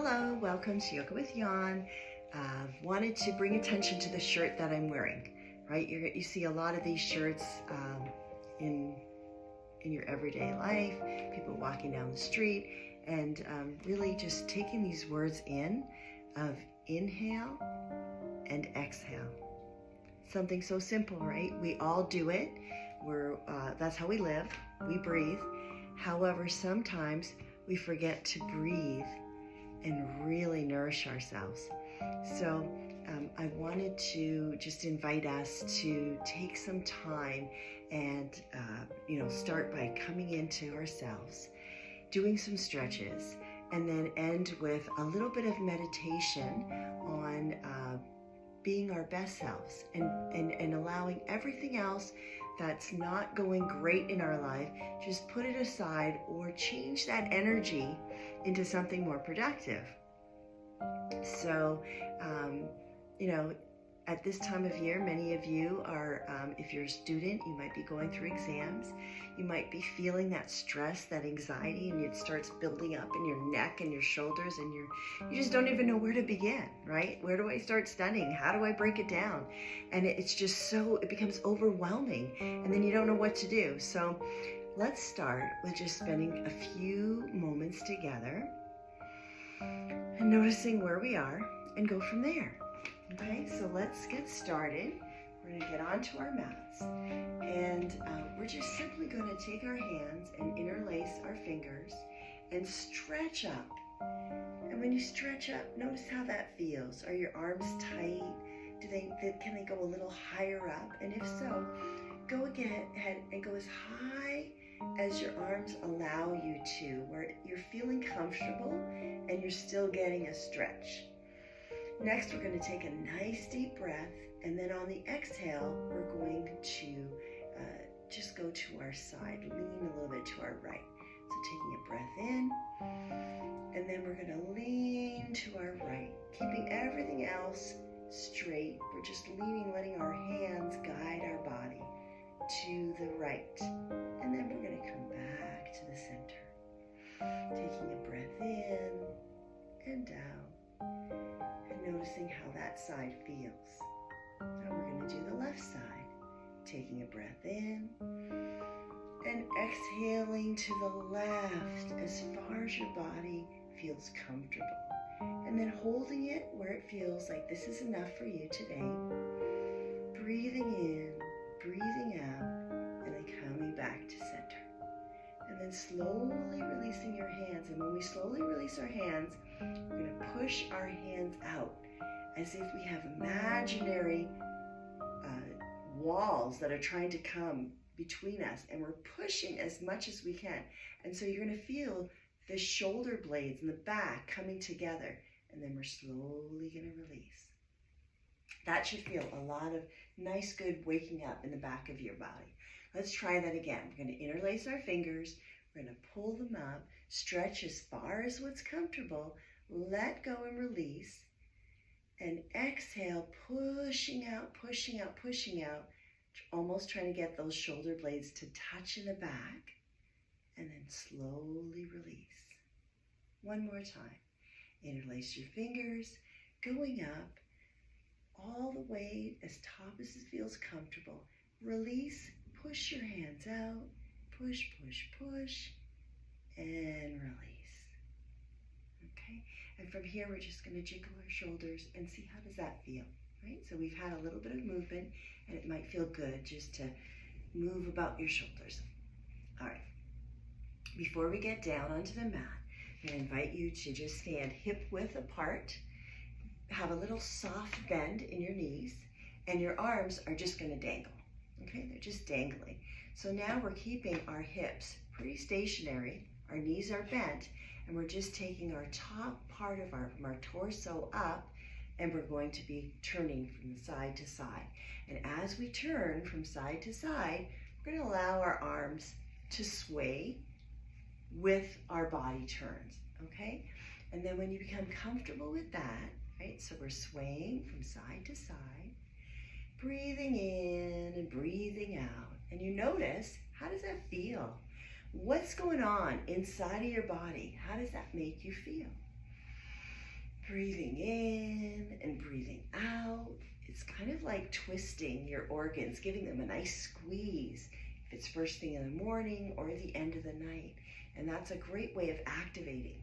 Hello, welcome to Yoga with Jan. Wanted to bring attention to the shirt that I'm wearing, right? You see a lot of these shirts in your everyday life, people walking down the street, and really just taking these words in of inhale and exhale. Something so simple, right? We all do it. That's how we live. We breathe. However, sometimes we forget to breathe and really nourish ourselves. So I wanted to just invite us to take some time and start by coming into ourselves, doing some stretches, and then end with a little bit of meditation on being our best selves and allowing everything else that's not going great in our life, just put it aside or change that energy into something more productive. So, at this time of year, many of you are, if you're a student, you might be going through exams. You might be feeling that stress, that anxiety, and it starts building up in your neck and your shoulders, and you just don't even know where to begin, right? Where do I start studying? How do I break it down? And it becomes overwhelming, and then you don't know what to do. So let's start with just spending a few moments together and noticing where we are and go from there. Okay, so let's get started. We're going to get onto our mats, and we're just simply going to take our hands and interlace our fingers and stretch up. And when you stretch up, notice how that feels. Are your arms tight? Can they go a little higher up? And if so, go ahead and go as high as your arms allow you to, where you're feeling comfortable and you're still getting a stretch. Next, we're going to take a nice deep breath, and then on the exhale, we're going to just go to our side, lean a little bit to our right. So taking a breath in, and then we're going to lean to our right, keeping everything else straight. We're just leaning, letting our hands guide our body to the right. And then we're going to come back to the center, taking a breath in and down, and noticing how that side feels. Now we're going to do the left side, taking a breath in and exhaling to the left as far as your body feels comfortable. And then holding it where it feels like this is enough for you today. Breathing in, breathing out, and then coming back to center. And then slowly releasing your hands. And when we slowly release our hands, we're going to push our hands out as if we have imaginary walls that are trying to come between us. And we're pushing as much as we can. And so you're going to feel the shoulder blades in the back coming together. And then we're slowly going to release. That should feel a lot of nice, good waking up in the back of your body. Let's try that again. We're going to interlace our fingers. We're going to pull them up, stretch as far as what's comfortable, let go and release, and exhale, pushing out, pushing out, pushing out, almost trying to get those shoulder blades to touch in the back, and then slowly release. One more time. Interlace your fingers, going up, all the way as top as it feels comfortable. Release, push your hands out, push, push, push, and release. Okay, and from here we're just going to jiggle our shoulders and see how does that feel, right? So we've had a little bit of movement, and it might feel good just to move about your shoulders. All right, before we get down onto the mat, I'm going to invite you to just stand hip width apart. Have a little soft bend in your knees, and your arms are just going to dangle. Okay, they're just dangling. So now we're keeping our hips pretty stationary, our knees are bent, and we're just taking our top part of our torso up, and we're going to be turning from side to side. And as we turn from side to side, we're going to allow our arms to sway with our body turns, okay? And then when you become comfortable with that, right, so we're swaying from side to side, breathing in and breathing out. And you notice, how does that feel? What's going on inside of your body? How does that make you feel? Breathing in and breathing out. It's kind of like twisting your organs, giving them a nice squeeze if it's first thing in the morning or the end of the night. And that's a great way of activating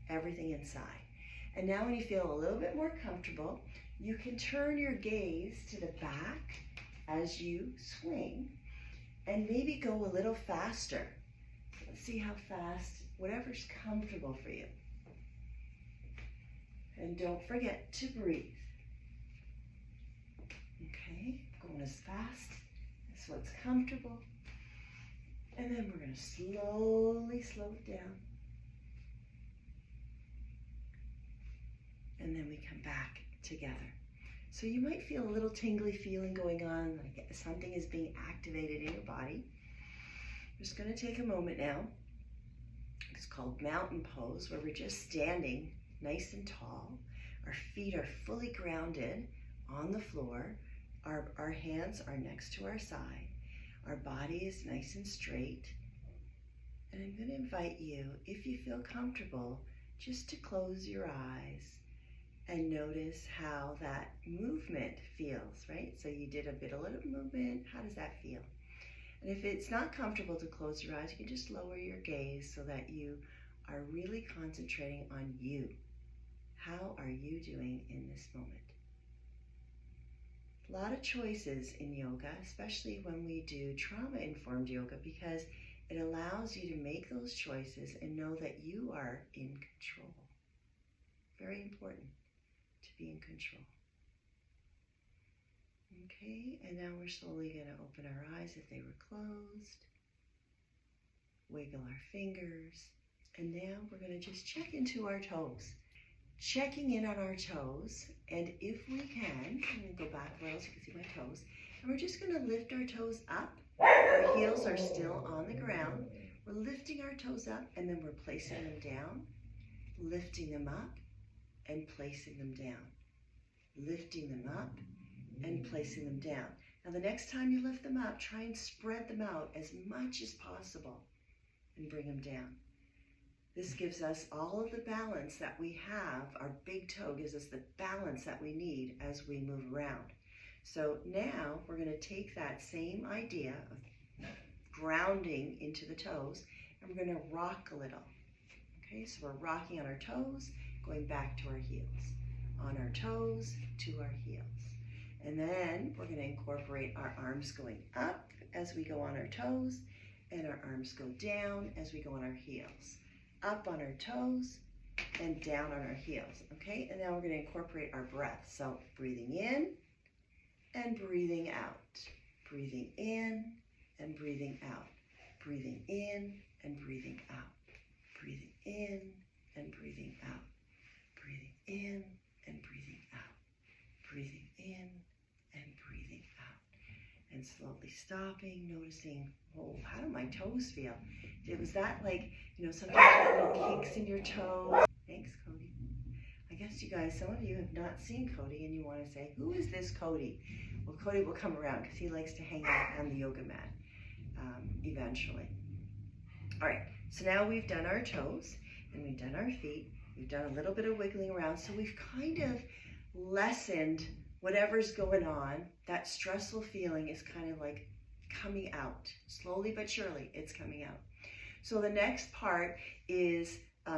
everything inside. And now when you feel a little bit more comfortable, you can turn your gaze to the back as you swing and maybe go a little faster. Let's see how fast, whatever's comfortable for you. And don't forget to breathe. Okay, going as fast as what's comfortable. And then we're going to slowly slow it down. And then we come back together. So you might feel a little tingly feeling going on, like something is being activated in your body. I'm just going to take a moment now. It's called mountain pose, where we're just standing nice and tall. Our feet are fully grounded on the floor. Our hands are next to our side. Our body is nice and straight. And I'm going to invite you, if you feel comfortable, just to close your eyes and notice how that movement feels, right? So you did a little movement. How does that feel? And if it's not comfortable to close your eyes, you can just lower your gaze so that you are really concentrating on you. How are you doing in this moment? A lot of choices in yoga, especially when we do trauma-informed yoga, because it allows you to make those choices and know that you are in control. Very important to be in control. Okay, and now we're slowly going to open our eyes if they were closed. Wiggle our fingers. And now we're going to just check into our toes. Checking in on our toes, and if we can, I'm going to go back a little so you can see my toes, and we're just going to lift our toes up. Our heels are still on the ground. We're lifting our toes up, and then we're placing them down, lifting them up, and placing them down. Lifting them up, and placing them down. Now the next time you lift them up, try and spread them out as much as possible, and bring them down. This gives us all of the balance that we have. Our big toe gives us the balance that we need as we move around. So now we're going to take that same idea of grounding into the toes, and we're going to rock a little. Okay, so we're rocking on our toes, going back to our heels. On our toes to our heels. And then we're going to incorporate our arms going up as we go on our toes, and our arms go down as we go on our heels. Up on our toes and down on our heels, okay? And now we're going to incorporate our breath. So breathing in and breathing out. Breathing in and breathing out. Breathing in and breathing out. Breathing in and breathing out. Breathing in and breathing out. Breathing in and breathing out. And slowly stopping, noticing, oh, how do my toes feel? Was that like, sometimes you get little kinks in your toes? Thanks, Cody. I guess you guys, some of you have not seen Cody and you want to say, who is this Cody? Well, Cody will come around because he likes to hang out on the yoga mat eventually. All right, so now we've done our toes and we've done our feet. We've done a little bit of wiggling around. So we've kind of lessened whatever's going on. That stressful feeling is kind of like coming out. Slowly but surely, it's coming out. So the next part is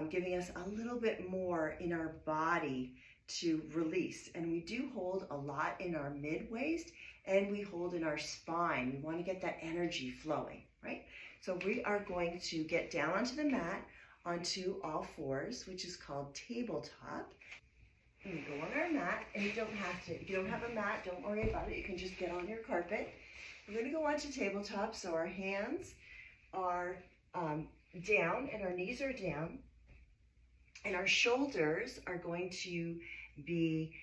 giving us a little bit more in our body to release. And we do hold a lot in our mid-waist and we hold in our spine. We want to get that energy flowing, right? So we are going to get down onto the mat, onto all fours, which is called tabletop. And we go on our mat, and you don't have to, if you don't have a mat, don't worry about it. You can just get on your carpet. We're going to go onto tabletop, so our hands are down and our knees are down. And our shoulders are going to be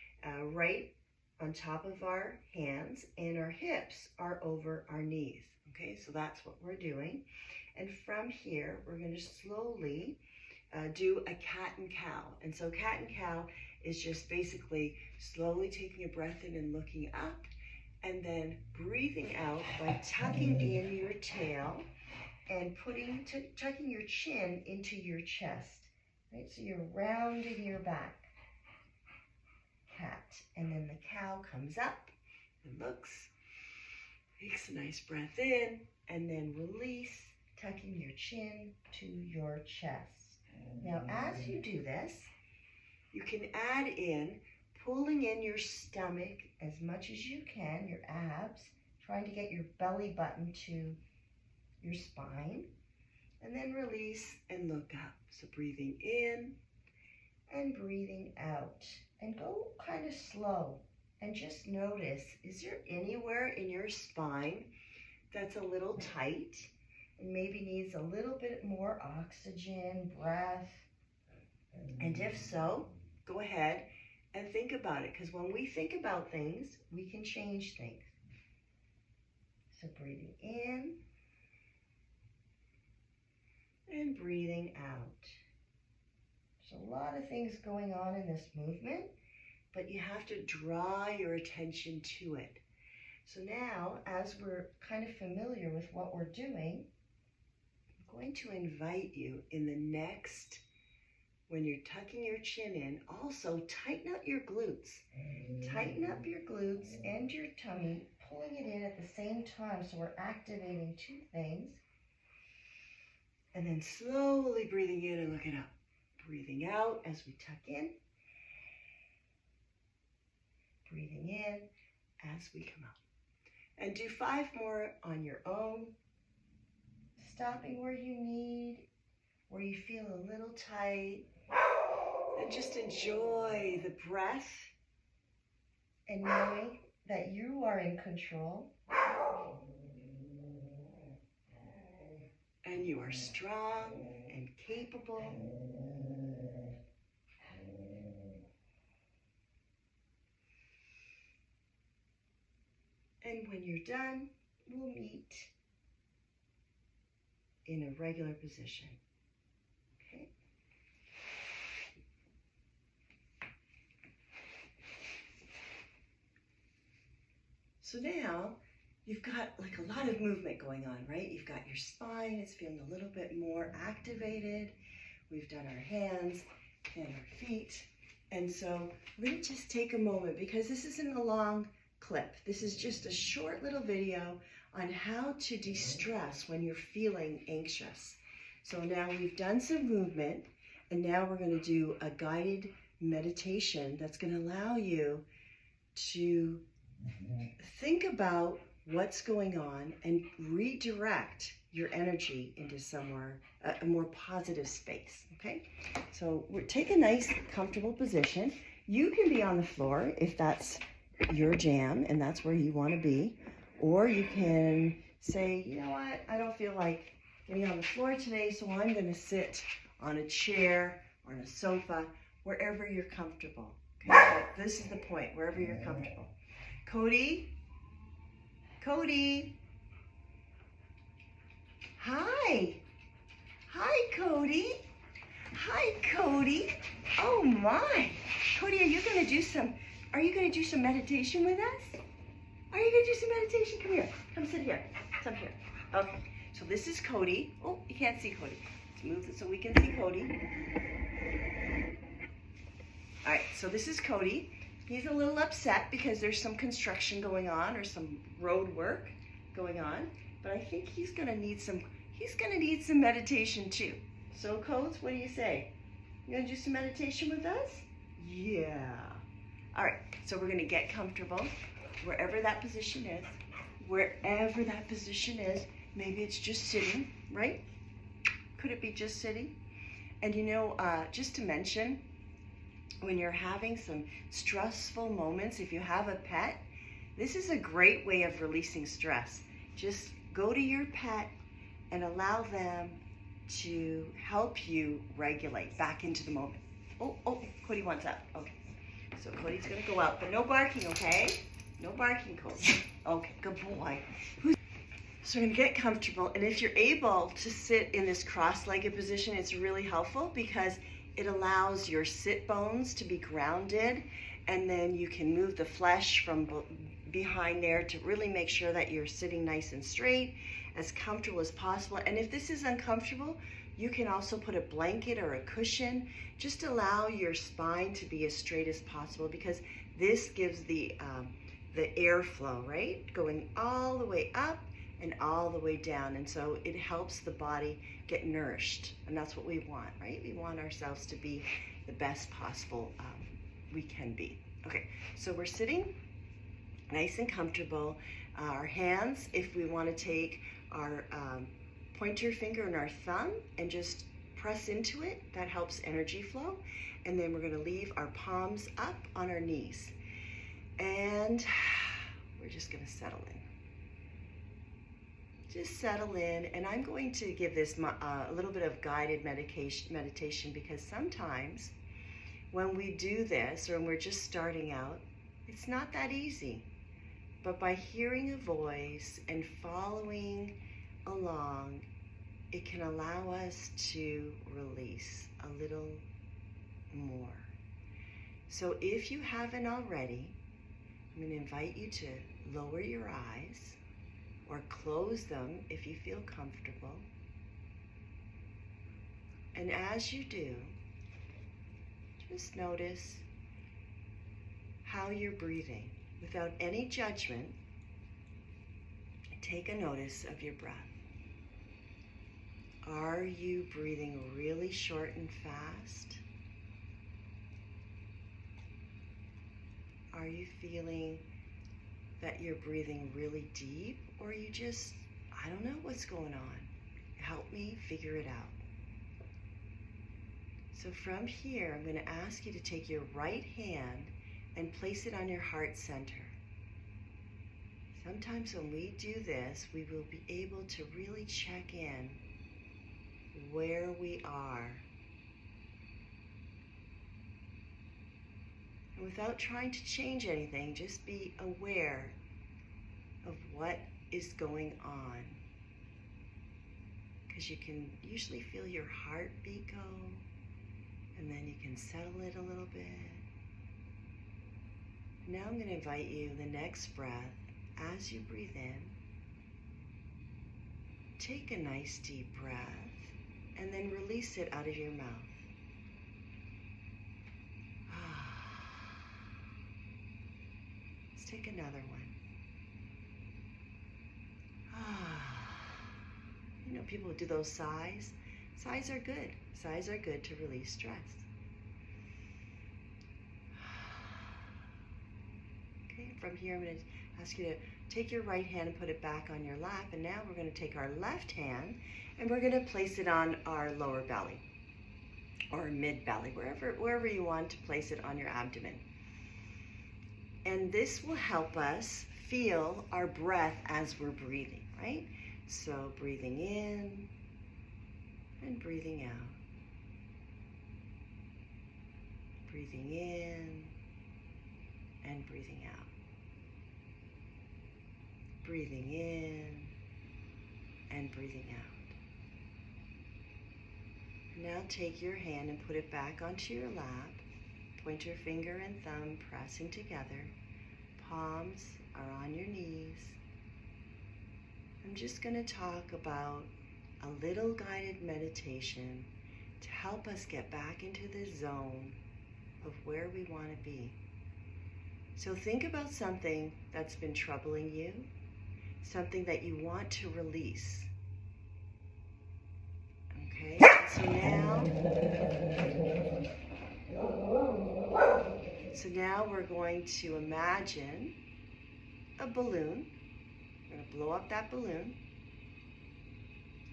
right on top of our hands, and our hips are over our knees. Okay, so that's what we're doing. And from here, we're going to slowly do a cat and cow. And so cat and cow is just basically slowly taking a breath in and looking up, and then breathing out by tucking in your tail and tucking your chin into your chest. Right, so you're rounding your back. and then the cow comes up and looks, takes a nice breath in, and then release, tucking your chin to your chest. Now, as you do this, you can add in pulling in your stomach as much as you can, your abs, trying to get your belly button to your spine, and then release and look up. So breathing in and breathing out, and go kind of slow, and just notice, is there anywhere in your spine that's a little tight and maybe needs a little bit more oxygen, breath? And if so, go ahead and think about it, because when we think about things, we can change things. So breathing in and breathing out. There's a lot of things going on in this movement, but you have to draw your attention to it. So now, as we're kind of familiar with what we're doing, I'm going to invite you in the next, when you're tucking your chin in, also tighten up your glutes. Tighten up your glutes and your tummy, pulling it in at the same time, so we're activating two things. And then slowly breathing in and looking up. Breathing out as we tuck in. Breathing in as we come out. And do 5 more on your own. Stopping where you need, where you feel a little tight. And just enjoy the breath and knowing that you are in control. And you are strong and capable. And when you're done, we'll meet in a regular position. Okay? So now, you've got like a lot of movement going on, right? You've got your spine, it's feeling a little bit more activated. We've done our hands and our feet. And so we're going to just take a moment, because this isn't a long clip. This is just a short little video on how to de-stress when you're feeling anxious. So now we've done some movement, and now we're going to do a guided meditation that's going to allow you to think about what's going on and redirect your energy into somewhere, a more positive space, okay? So take a nice, comfortable position. You can be on the floor if that's your jam and that's where you want to be, or you can say, you know what, I don't feel like getting on the floor today, so I'm going to sit on a chair or on a sofa, wherever you're comfortable. Okay? But this is the point, wherever you're comfortable. Cody? Cody? Hi. Hi, Cody. Hi, Cody. Oh my. Cody, are you going to do some meditation with us? Are you going to do some meditation? Come here. Come sit here. Come here. Okay. So this is Cody. Oh, you can't see Cody. Let's move it so we can see Cody. All right. So this is Cody. He's a little upset because there's some construction going on, or some road work going on. But I think he's going to need some meditation too. So Codes, what do you say? You going to do some meditation with us? Yeah. All right. So we're going to get comfortable wherever that position is. Wherever that position is. Maybe it's just sitting, right? Could it be just sitting? And you know, just to mention, when you're having some stressful moments, if you have a pet, this is a great way of releasing stress. Just go to your pet and allow them to help you regulate back into the moment. Oh, Cody wants up. Okay. So Cody's going to go out, but no barking, okay? No barking, Cody. Okay, good boy. So we're going to get comfortable, and if you're able to sit in this cross-legged position, it's really helpful because it allows your sit bones to be grounded, and then you can move the flesh from behind there to really make sure that you're sitting nice and straight, as comfortable as possible. And if this is uncomfortable, You can also put a blanket or a cushion. Just allow your spine to be as straight as possible, because this gives the airflow, right? Going all the way up and all the way down. And so it helps the body get nourished. And that's what we want, right? We want ourselves to be the best possible we can be. Okay, so we're sitting nice and comfortable. Our hands, if we want to take our pointer finger and our thumb and just press into it, that helps energy flow. And then we're going to leave our palms up on our knees. And we're just going to settle in. Just settle in. And I'm going to give this a little bit of guided meditation, because sometimes when we do this, or when we're just starting out, it's not that easy. But by hearing a voice and following along, it can allow us to release a little more. So if you haven't already, I'm going to invite you to lower your eyes or close them if you feel comfortable. And as you do, just notice how you're breathing. Without any judgment, take a notice of your breath. Are you breathing really short and fast? Are you feeling that you're breathing really deep, or you just, I don't know what's going on? Help me figure it out. So from here, I'm going to ask you to take your right hand and place it on your heart center. Sometimes when we do this, we will be able to really check in where we are. And without trying to change anything, just be aware of what is going on. Because you can usually feel your heartbeat go, and then you can settle it a little bit. Now I'm going to invite you, the next breath, as you breathe in, take a nice deep breath and then release it out of your mouth. Let's take another one. You know, people do those sighs. Sighs are good. Sighs are good to release stress. Okay, from here I'm going to ask you to take your right hand and put it back on your lap. And now we're going to take our left hand and we're going to place it on our lower belly or mid belly, wherever you want to place it on your abdomen. And this will help us feel our breath as we're breathing, right? So breathing in and breathing out. Breathing in and breathing out. Breathing in and breathing out. Now take your hand and put it back onto your lap. Pointer finger and thumb pressing together. Palms are on your knees. I'm just going to talk about a little guided meditation to help us get back into the zone of where we want to be. So think about something that's been troubling you, something that you want to release. Okay, so now we're going to imagine a balloon. We're going to blow up that balloon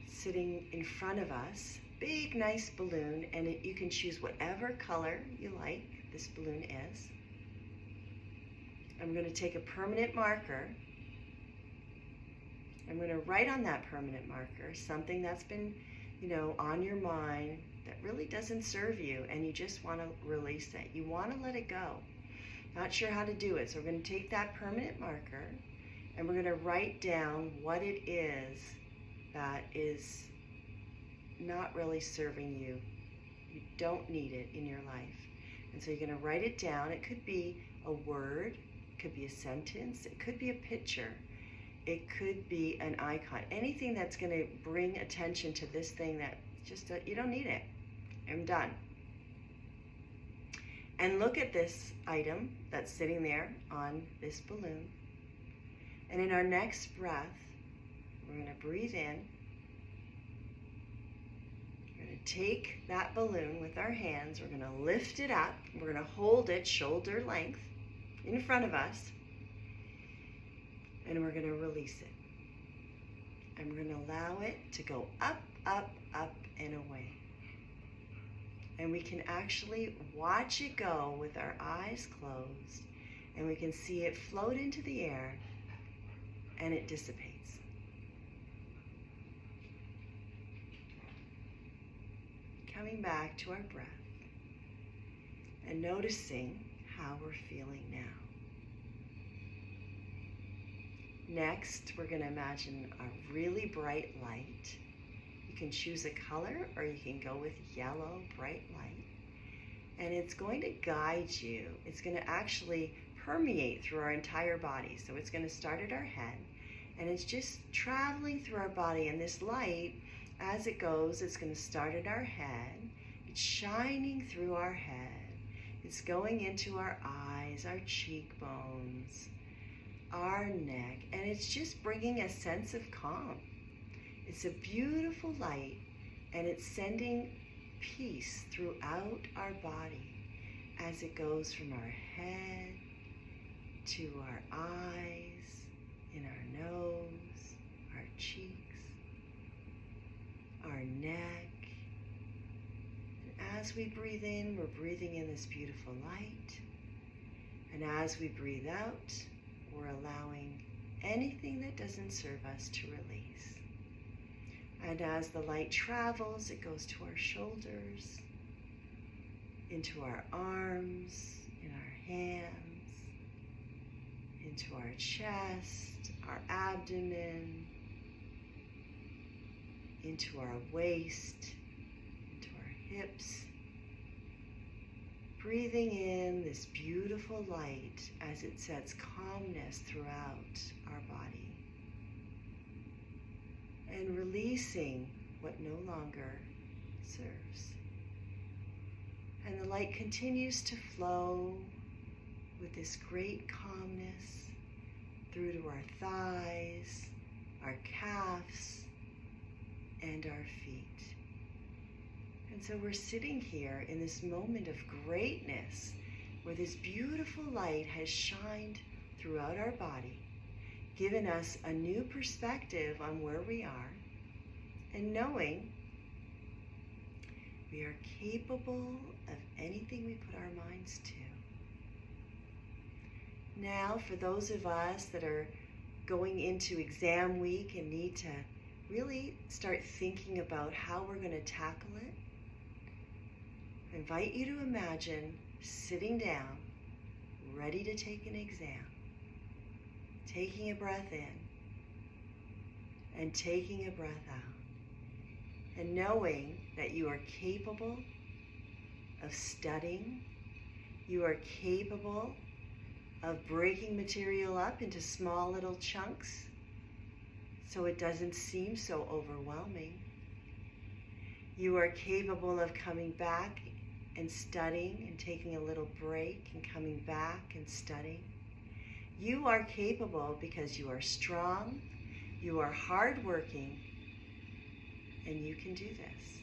sitting in front of us. Big, nice balloon, and you can choose whatever color you like this balloon is. I'm going to take a permanent marker. I'm going to write on that permanent marker something that's been, on your mind that really doesn't serve you, and you just want to release it. You want to let it go. Not sure how to do it, so we're going to take that permanent marker and we're going to write down what it is that is not really serving you. You don't need it in your life. And so you're going to write it down. It could be a word, it could be a sentence, it could be a picture, it could be an icon, anything that's going to bring attention to this thing that Just you don't need it. I'm done. And look at this item that's sitting there on this balloon. And in our next breath, we're going to breathe in. We're going to take that balloon with our hands. We're going to lift it up. We're going to hold it shoulder length in front of us. And we're going to release it. And we're going to allow it to go up, up, up, and away. And we can actually watch it go with our eyes closed. And we can see it float into the air and it dissipates. Coming back to our breath and noticing how we're feeling now. Next, we're going to imagine a really bright light. You can choose a color or you can go with yellow, bright light. And it's going to guide you. It's going to actually permeate through our entire body. So it's going to start at our head and it's just traveling through our body. And this light, as it goes, it's going to start at our head. It's shining through our head. It's going into our eyes, our cheekbones, our neck, and it's just bringing a sense of calm. It's a beautiful light, and it's sending peace throughout our body as it goes from our head to our eyes, in our nose, our cheeks, our neck. And as we breathe in, we're breathing in this beautiful light. And as we breathe out, we're allowing anything that doesn't serve us to release. And as the light travels, it goes to our shoulders, into our arms, in our hands, into our chest, our abdomen, into our waist, into our hips. Breathing in this beautiful light as it sets calmness throughout our body. And releasing what no longer serves. And the light continues to flow with this great calmness through to our thighs, our calves, and our feet. And so we're sitting here in this moment of greatness where this beautiful light has shined throughout our body, given us a new perspective on where we are, and knowing we are capable of anything we put our minds to. Now, for those of us that are going into exam week and need to really start thinking about how we're going to tackle it, I invite you to imagine sitting down, ready to take an exam, taking a breath in and taking a breath out, and knowing that you are capable of studying, you are capable of breaking material up into small little chunks so it doesn't seem so overwhelming. You are capable of coming back and studying and taking a little break and coming back and studying. You are capable because you are strong, you are hardworking, and you can do this.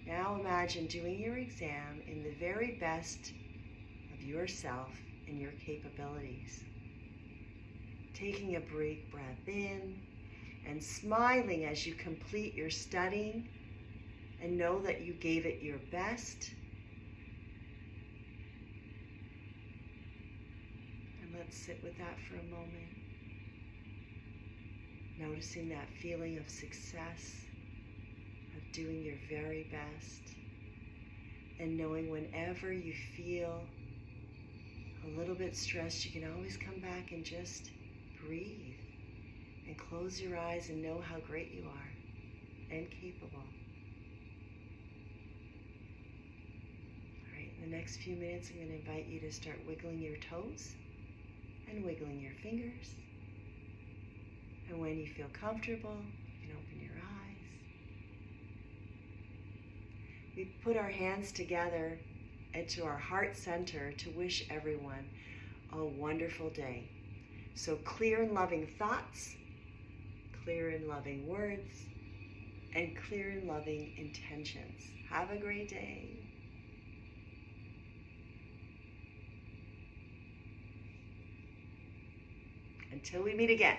Now imagine doing your exam in the very best of yourself and your capabilities. Taking a brief breath in and smiling as you complete your studying, and know that you gave it your best. And let's sit with that for a moment. Noticing that feeling of success, of doing your very best. And knowing whenever you feel a little bit stressed, you can always come back and just breathe and close your eyes and know how great you are and capable. In the next few minutes, I'm going to invite you to start wiggling your toes and wiggling your fingers. And when you feel comfortable, you can open your eyes we put our hands together into our heart center to wish everyone a wonderful day. So clear and loving thoughts, clear and loving words, and clear and loving intentions. Have a great day. Until we meet again.